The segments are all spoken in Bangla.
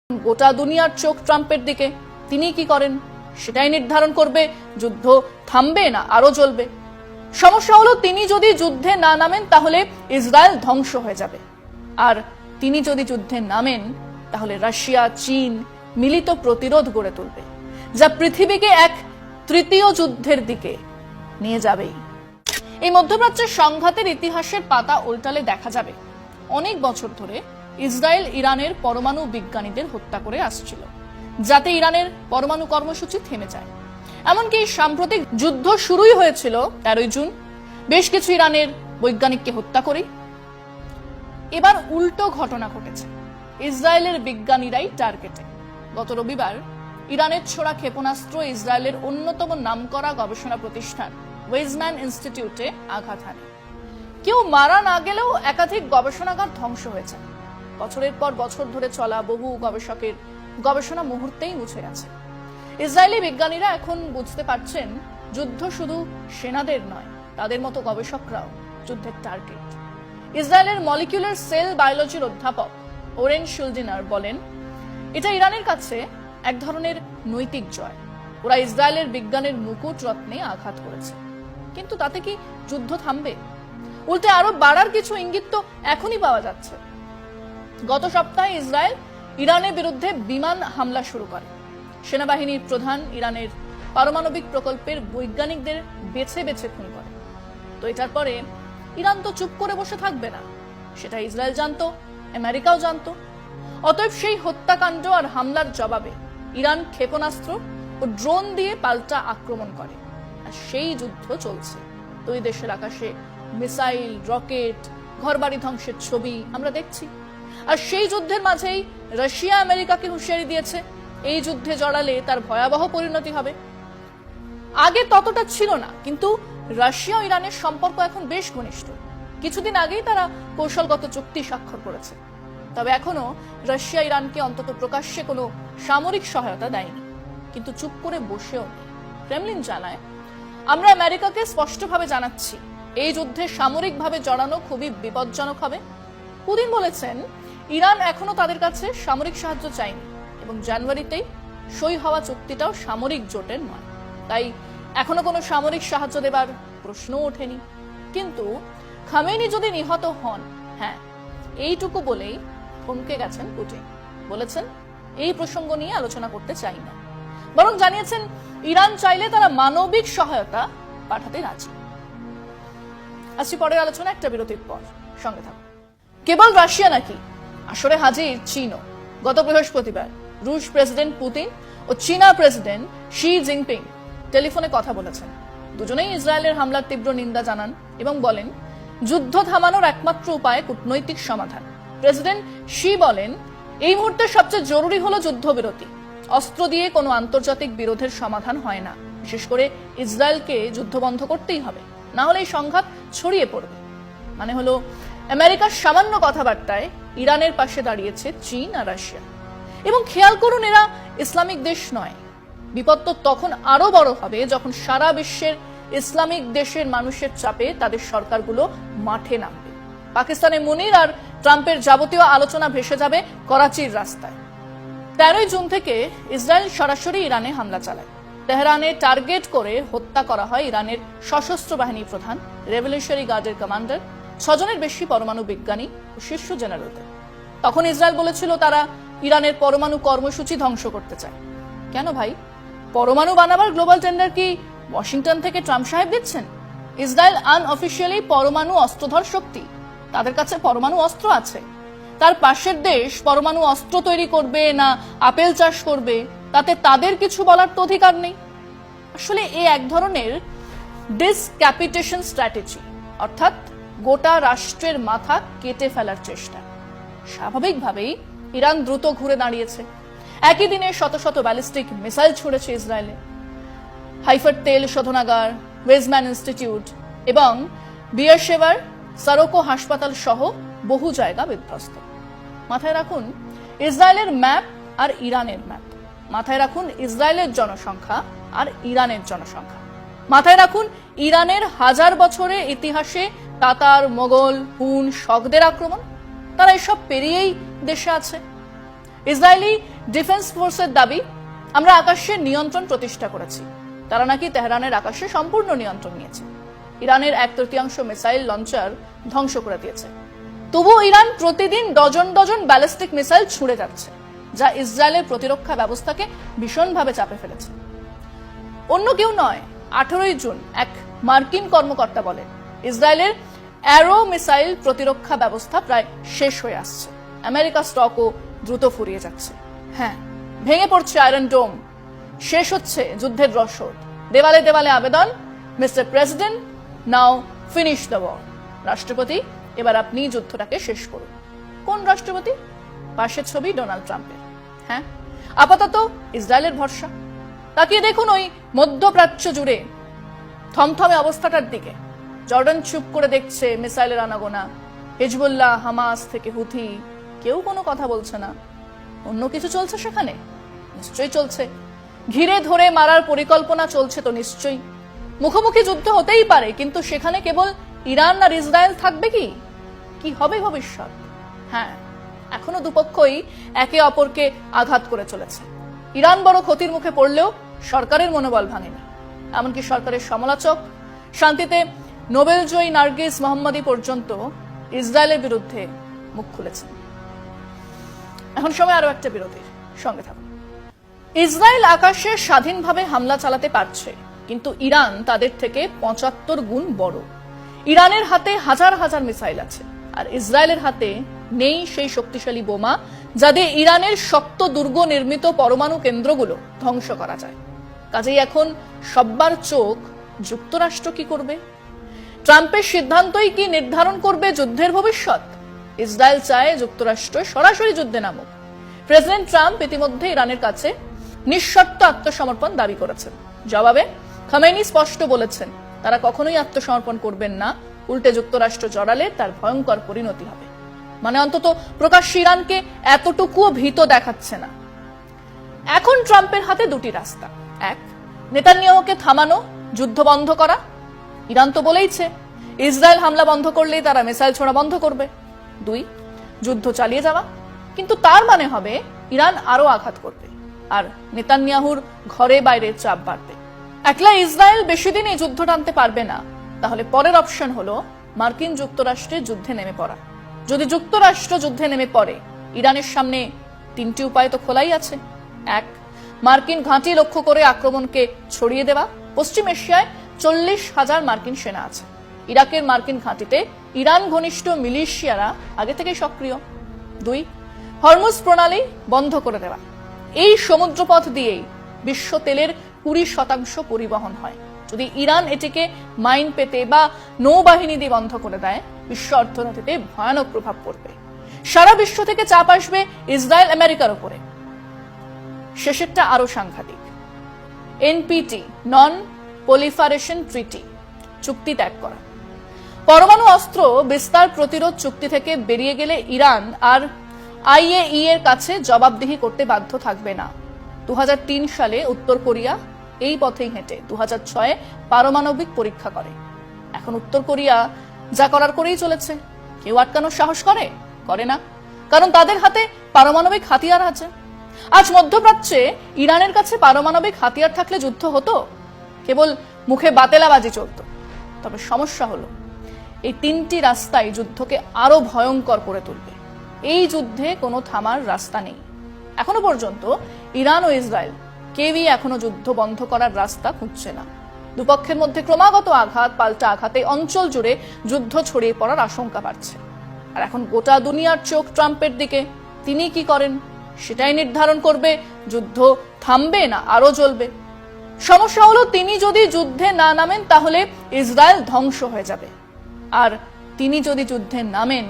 গোটা দুনিয়ার চোখ ট্রাম্পের দিকে। তিনি কি করেন সেটাই নির্ধারণ করবে যুদ্ধ থামবে না আরো চলবে। সমস্যা হলো তিনি যদি যুদ্ধে না নামেন তাহলে ইসরায়েল ধ্বংস হয়ে যাবে, আর তিনি যদি যুদ্ধে নামেন তাহলে রাশিয়া চীন মিলিত প্রতিরোধ গড়ে তুলবে, যা পৃথিবীকে এক তৃতীয় যুদ্ধের দিকে নিয়ে যাবেই। এই মধ্যপ্রাচ্যের সংঘাতের ইতিহাসের পাতা উল্টালে দেখা যাবে অনেক বছর ধরে ইসরায়েল ইরানের পরমাণু বিজ্ঞানীদের হত্যা করে আসছিল, যাতে ইরানের পরমাণু কর্মসূচি থেমে যায়। এমনকি সাম্প্রতিক যুদ্ধ শুরুই হয়েছিল 13 জুন বেশ কিছু ইরানের বৈজ্ঞানিককে হত্যা করে। এবার উল্টো ঘটনা ঘটেছে, ইসরায়েলের বিজ্ঞানীরাই টার্গেটে। গত রবিবার ইরানের ছোড়া ক্ষেপণাস্ত্র ইসরায়েলের অন্যতম নামকরা গবেষণা প্রতিষ্ঠান ওয়েজম্যান ইনস্টিটিউটে আঘাত হানে। কেউ মারা না গেলেও একাধিক গবেষণাগার ধ্বংস হয়েছে। বছরের পর বছর ধরে চলা বহু গবেষকের গবেষণা মুহূর্তেই মুছে গেছে। ইসরায়েলি বিজ্ঞানীরা এখন বুঝতে পারছেন যুদ্ধ শুধু সেনাদের নয়, তাদের মতো গবেষকরাও যুদ্ধের টার্গেট। ইসরায়েলের মলিকিউলার সেল বায়োলজির অধ্যাপক ওরেন শুলডিনার বলেন, এটা ইরানের কাছে এক ধরনের নৈতিক জয়। ওরা ইসরায়েলের বিজ্ঞানের মুকুট রত্নে আঘাত করেছে, কিন্তু তাতে কি যুদ্ধ থামবে? উল্টে আরো বাড়ার কিছু ইঙ্গিত তো এখনই পাওয়া যাচ্ছে। গত সপ্তাহে ইসরায়েল ইরানের বিরুদ্ধে বিমান হামলা শুরু করে। সেনাবাহিনীর প্রধান ইরানের পারমাণবিক প্রকল্পের বৈজ্ঞানিকদের বেছে বেছে খুন করে। তো এটার পরে ইরান তো চুপ করে বসে থাকবে না, সেটা ইসরায়েল জানতো, আমেরিকাও জানতো। অতএব সেই হত্যাকাণ্ড আর হামলার জবাবে ইরান ক্ষেপণাস্ত্র ও ড্রোন দিয়ে পাল্টা আক্রমণ করে, আর সেই যুদ্ধ চলছে। দুই দেশের আকাশে মিসাইল, রকেট, ঘরবাড়ি ধ্বংসের ছবি আমরা দেখছি। আর সেই যুদ্ধের মাঝেই রাশিয়া আমেরিকাকে হুঁশিয়ারি দিয়েছে, এই যুদ্ধে জড়ালে তার ভয়াবহ পরিণতি হবে। আগে ততটা ছিল না, কিন্তু রাশিয়া ও ইরানের সম্পর্ক এখন বেশ ঘনিষ্ঠ। কিছুদিন আগেই তারা কৌশলগত চুক্তি স্বাক্ষর করেছে। তবে এখনো রাশিয়া ইরানকে অন্তত প্রকাশ্যে কোনো সামরিক সহায়তা দেয়নি, কিন্তু চুপ করে বসেও নেই। ক্রেমলিন জানায়, আমরা আমেরিকাকে স্পষ্টভাবে জানাচ্ছি, এই যুদ্ধে সামরিকভাবে জড়ানো খুবই বিপজ্জনক হবে। পুতিন বলেছেন, ইরান এখনো তাদের কাছে সামরিক সাহায্য চায়নি এবং জানুয়ারিতেই সই হওয়া চুক্তিটাও সামরিক জোটের নয়, তাই এখনো কোনো সামরিক সাহায্য দেবার প্রশ্নও ওঠেনি। কিন্তু খামেনি যদি নিহত হন, হ্যাঁ, এইটুকু বলেই থমকে গেছেন পুতিন। বলেছেন, এই প্রসঙ্গ নিয়ে আলোচনা করতে চাই না, বরং জানিয়েছেন ইরান চাইলে তারা মানবিক সহায়তা পাঠাতে রাজি। আসছি পরের আলোচনা একটা বিরতির পর, সঙ্গে থাকুন। কেবল রাশিয়া নাকি, আসরে হাজির চীনও। গত বৃহস্পতিবার রুশ প্রেসিডেন্ট পুতিন ও চীনা প্রেসিডেন্ট শি জিনপিং টেলিফোনে কথা বলেছেন। দুজনেই ইসরায়েলের হামলার তীব্র নিন্দা জানান এবং বলেন, যুদ্ধ থামানোর একমাত্র উপায় কূটনৈতিক সমাধান। প্রেসিডেন্ট শি বলেন, এই মুহূর্তে সবচেয়ে জরুরি হলো যুদ্ধবিরতি। অস্ত্র দিয়ে কোনো আন্তর্জাতিক বিরোধের সমাধান হয় না। বিশেষ করে ইসরায়েলকে যুদ্ধ বন্ধ করতেই হবে, না হলে এই সংঘাত ছড়িয়ে পড়বে। মানে হলো, আমেরিকার সামান্য কথাবার্তায় ইরানের পাশে দাঁড়িয়েছে চীন আর রাশিয়া। এবং খেয়াল করুন, এরা ইসলামিক দেশ নয়। বিপদ তো তখন আরো বড় হবে যখন সারা বিশ্বের ইসলামিক দেশের মানুষের চাপে তাদের সরকারগুলো মাঠে নামবে। পাকিস্তানের মুনির আর ট্রাম্পের যাবতীয় আলোচনা ভেসে যাবে করাচির রাস্তায়। 13 জুন থেকে ইসরায়েল সরাসরি ইরানে হামলা চালায়। তেহরানে টার্গেট করে হত্যা করা হয় ইরানের সশস্ত্র বাহিনী প্রধান, রেভলিউশনারি গার্ডের কমান্ডার, 6 জনের বেশি পরমাণু বিজ্ঞানী ও শীর্ষ জেনারেলদের। তখন ইসরায়েল বলেছিল তারা ইরানের পরমাণু কর্মসূচি ধ্বংস করতে চায়। কেন ভাই? পরমাণু বানাবার গ্লোবাল টেন্ডার কি ওয়াশিংটন থেকে ট্রাম্প সাহেব দিচ্ছেন? ইসরায়েল আনঅফিশিয়ালি পরমাণু অস্ত্রধর শক্তি, তাদের কাছে পরমাণু অস্ত্র আছে। তার পাশের দেশ পরমাণু অস্ত্র তৈরি করবে না আপেল চাষ করবে, তাতে তাদের কিছু বলার তো অধিকার নেই। আসলে এই এক ধরনের ডিসক্যাপিটেশন স্ট্র্যাটেজি, অর্থাৎ গোটা রাষ্ট্রের মাথা কেটে ফেলার চেষ্টা। স্বাভাবিকভাবেই ইরান দ্রুত ঘুরে দাঁড়িয়েছে। একই দিনে শত শত ব্যালিস্টিক মিসাইল ছুড়েছে ইসরায়েলে। হাইফার তেল শোধনাগার, ওয়েজম্যান ইনস্টিটিউট এবং বিয়ারশেভার সারোকো হাসপাতাল সহ বহু জায়গা বিধ্বস্ত। মাথায় রাখুন ইসরায়েলের ম্যাপ আর ইরানের ম্যাপ। মাথায় রাখুন ইসরায়েলের জনসংখ্যা আর ইরানের জনসংখ্যা। মাথায় রাখুন ইরানের 1000 বছরের ইতিহাসে তাতার, মোগল, হুন, শকদের আক্রমণ, তারা এসব পেরিয়েই দেশে আছে। ইসরায়েলি ডিফেন্স ফোর্সের দাবি, আমরা আকাশের নিয়ন্ত্রণ প্রতিষ্ঠা করেছি। তারা নাকি তেহরানের আকাশে সম্পূর্ণ নিয়ন্ত্রণ নিয়েছে। ইরানের 1/3 মিসাইল লঞ্চার ধ্বংস করে দিয়েছে। তবুও ইরান প্রতিদিন ডজন ডজন ব্যালিস্টিক মিসাইল ছুঁড়ে যাচ্ছে, যা ইসরায়েলের প্রতিরক্ষা ব্যবস্থাকে ভীষণভাবে চাপে ফেলেছে। অন্য কেউ নয়, 18 জুন এক মার্কিন কর্মকর্তা বলেন, ইসরায়েলের অ্যারো মিসাইল প্রতিরক্ষা ব্যবস্থা প্রায় শেষ হয়ে আসছে। আমেরিকা স্টকও দ্রুত ফুরিয়ে যাচ্ছে। হ্যাঁ, ভেঙে পড়ছে আয়রন ডোম, শেষ হচ্ছে যুদ্ধের রসদ। দেওয়ালে দেওয়ালে আবেদন, mister president, now finish the war. রাষ্ট্রপতি, এবার আপনি যুদ্ধটাকে শেষ করুন। কোন রাষ্ট্রপতি? পাশের ছবি ডোনাল্ড ট্রাম্পের। হ্যাঁ, আপাতত ইসরায়েলের ভরসা। তাকিয়ে দেখুন ওই মধ্যপ্রাচ্য জুড়ে থমথমে অবস্থাটার দিকে। জর্ডান চুপ করে দেখছে মিসাইলের আনাগোনা। হিজবুল্লাহ, হামাস থেকে হুথি, কেউ কোনো কথা বলছে না। অন্য কিছু চলছে সেখানে? নিশ্চয়ই চলছে। ঘিরে ধরে মারার পরিকল্পনা চলছে তো নিশ্চয়ই। মুখোমুখি যুদ্ধ হতেই পারে, কিন্তু সেখানে কেবল ইরান আর ইসরায়েল থাকবে কি? কি হবে ভবিষ্যৎ? হ্যাঁ, এখনো দুপক্ষই একে অপরকে আঘাত করে চলেছে। ইরান বড় ক্ষতির মুখে পড়লেও সরকারের মনোবল ভাঙেনি। এমনকি সরকারের সমালোচক, শান্তিতে নোবেলজয়ী নার্গিস মোহাম্মদী পর্যন্ত ইসরায়েলের বিরুদ্ধে মুখ খুলেছেন। এখন সময় আরো একটা বিরতির, সঙ্গে থাকুন। ইসরায়েল আকাশে স্বাধীনভাবে হামলা চালাতে পারছে, কিন্তু ইরান তাদের থেকে 75 গুণ বড়। ইরানের হাতে হাজার হাজার মিসাইল আছে, আর ইসরায়েলের হাতে নেই সেই শক্তিশালী বোমা যা দিয়ে ইরানের শক্ত দুর্গ নির্মিত পরমাণু কেন্দ্রগুলো ধ্বংস করা যায়। কাজেই এখন সব্বার চোখ যুক্তরাষ্ট্র কি করবে। ট্রাম্পের সিদ্ধান্তই কি নির্ধারণ করবে যুদ্ধের ভবিষ্যৎ? ইসরায়েল চায় যুক্তরাষ্ট্র সরাসরি যুদ্ধে নামুক। প্রেসিডেন্ট ট্রাম্প ইতিমধ্যে ইরানের কাছে নিঃশর্ত আত্মসমর্পণ দাবি করেছেন। জবাবে খামেনি স্পষ্ট বলেছেন, তারা কখনোই আত্মসমর্পণ করবেন না, উল্টে যুক্তরাষ্ট্র জড়ালে তার ভয়ঙ্কর পরিণতি হবে। মানে অন্তত প্রকাশ্যে ইরানকে এতটুকুও ভীত দেখাচ্ছে না। এখন ট্রাম্পের হাতে দুটি রাস্তা। এক, নেতানিয়াহুকে থামানো, যুদ্ধ বন্ধ করা। ইরান তো বলেইছে ইসরায়েল হামলা বন্ধ করলেই তারা মিসাইল ছোড়া বন্ধ করবে। 2, যুদ্ধ চালিয়ে যাওয়া, কিন্তু তার মানে হবে ইরান আরো আঘাত করবে, আর নেতানিয়াহুর ঘরে বাইরে চাপ বাড়বে। একলা ইসরায়েল বেশি দিন এই যুদ্ধ টানতে পারবে না। তাহলে পরের অপশন হলো মার্কিন যুক্তরাষ্ট্রের যুদ্ধে নেমে পড়া। যদি যুক্তরাষ্ট্র যুদ্ধে নেমে পড়ে, ইরানের সামনে 3টি উপায় তো খোলাই আছে। 1, মার্কিন ঘাঁটি লক্ষ্য করে আক্রমণকে ছড়িয়ে দেওয়া। পশ্চিম এশিয়ায় 40,000 মার্কিন সেনা আছে। ইরাকের মার্কিন ঘাঁটিতে ইরান ঘনিষ্ঠ মিলিশিয়ারা আগে থেকে সক্রিয়। 2, হরমুজ প্রণালী বন্ধ করে দেওয়া। এই সমুদ্রপথ দিয়েই বিশ্ব তেলের 20% পরিবহন হয়। যদি ইরান এটিকে মাইন পেতে বা নৌবাহিনী দিয়ে বন্ধ করে দেয়, বিশ্ব অর্থনীতিতে ভয়ানক প্রভাব পড়বে। সারা বিশ্ব থেকে চাপ আসবে ইসরায়েল আমেরিকার উপরে। শেষেরটা আরো সাংঘাতিক। এনপিটি, নন প্রলিফারেশন ট্রিটি, চুক্তি ত্যাগ করা। পরমাণু অস্ত্র বিস্তার প্রতিরোধ চুক্তি থেকে বেরিয়ে গেলে ইরান আর আইএই এর কাছে জবাবদিহি করতে বাধ্য থাকবে না। 2003 সালে উত্তর কোরিয়া এই পথেই হেঁটে 2006 পারমাণবিক পরীক্ষা করে। এখন উত্তর কোরিয়া যা করার করেই চলেছে। কেউ আটকানোর সাহস করে না, কারণ তাদের হাতে পারমাণবিক হাতিয়ার আছে। আজ মধ্যপ্রাচ্যে ইরানের কাছে পারমাণবিক হাতিয়ার থাকলে যুদ্ধ হতো, কেবল মুখে বাতেলাবাজি চলত। তবে সমস্যা হলো এই 3টি রাস্তাই যুদ্ধকে আরো ভয়ঙ্কর করে তুলবে। এই যুদ্ধে কোনো থামার রাস্তা নেই। এখনো পর্যন্ত ইরান ও ইসরায়েল কেউই এখনো যুদ্ধ বন্ধ করার রাস্তা খুঁজছে না। দুপক্ষের মধ্যে ক্রমাগত আঘাত পাল্টা আঘাতে অঞ্চল জুড়ে যুদ্ধ ছড়িয়ে পড়ার আশঙ্কা বাড়ছে। আর এখন গোটা দুনিয়ার চোখ ট্রাম্পের দিকে। তিনি কি করেন সেটাই নির্ধারণ করবে যুদ্ধ থামবে না আরো জ্বলবে। সমস্যা হলো তিনি যদি যুদ্ধে না নামেন, তাহলে ইসরায়েল ধ্বংস হয়ে যাবে। আর তিনি যদি যুদ্ধে নামেন,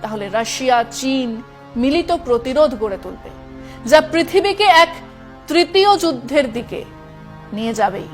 তাহলে রাশিয়া, চীন মিলিত প্রতিরোধ গড়ে তুলবে, যা পৃথিবীকে এক তৃতীয় যুদ্ধের দিকে নিয়ে যাবেই।